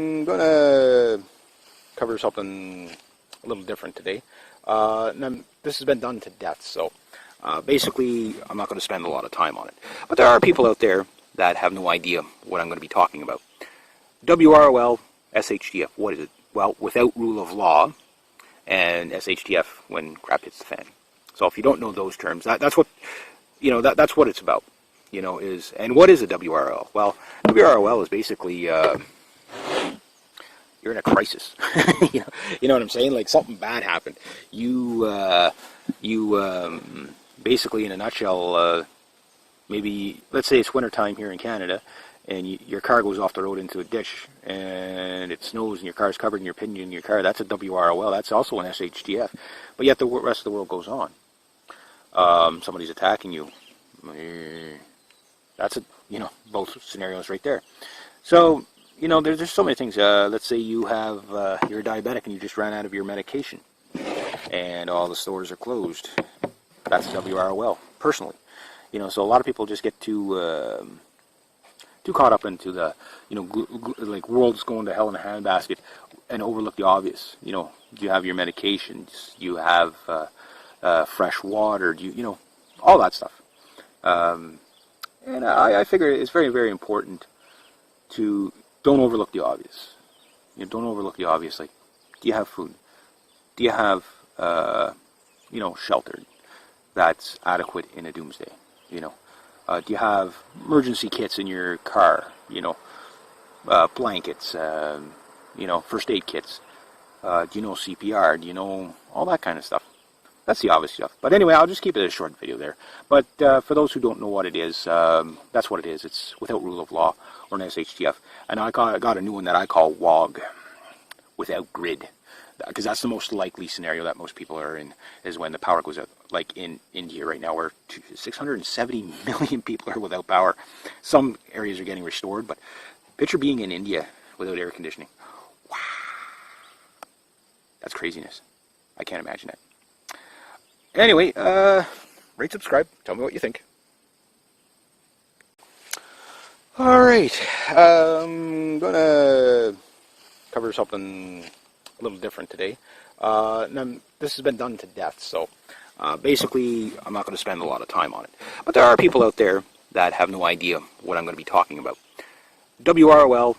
I'm going to cover something a little different today. This has been done to death, so basically I'm not going to spend a lot of time on it. But there are people out there that have no idea what I'm going to be talking about. WROL SHTF, what is it? Well, without rule of law, and SHTF when crap hits the fan. So if you don't know those terms, that's what that's what it's about. And what is a WROL? Well, WROL is basically you're in a crisis. you know what I'm saying? Like something bad happened. You basically, in a nutshell, maybe let's say it's wintertime here in Canada, and your car goes off the road into a ditch, and it snows, and your car's covered in your pinned in your car. That's a WROL. That's also an SHTF. But yet the rest of the world goes on. Somebody's attacking you. That's both scenarios right there. So there's so many things. Let's say you're a diabetic and you just ran out of your medication, and all the stores are closed. That's WROL. Personally, so a lot of people just get too caught up into the like world's going to hell in a handbasket and overlook the obvious. You have your medications, you have fresh water, all that stuff. And I figure it's very, very important to don't overlook the obvious. Don't overlook the obvious. Like, do you have food? Do you have shelter that's adequate in a doomsday? Do you have emergency kits in your car? Blankets, first aid kits. Do you know CPR? Do you know all that kind of stuff? That's the obvious stuff. But anyway, I'll just keep it a short video there. But for those who don't know what it is, that's what it is. It's without rule of law, or an SHTF. And I got a new one that I call WOG, without grid. Because that's the most likely scenario that most people are in, is when the power goes out. Like in India right now, where 670 million people are without power. Some areas are getting restored, but picture being in India without air conditioning. Wow. That's craziness. I can't imagine it. Anyway, rate, subscribe, tell me what you think. Alright, I'm going to cover something a little different today. This has been done to death, so basically I'm not going to spend a lot of time on it. But there are people out there that have no idea what I'm going to be talking about. WROL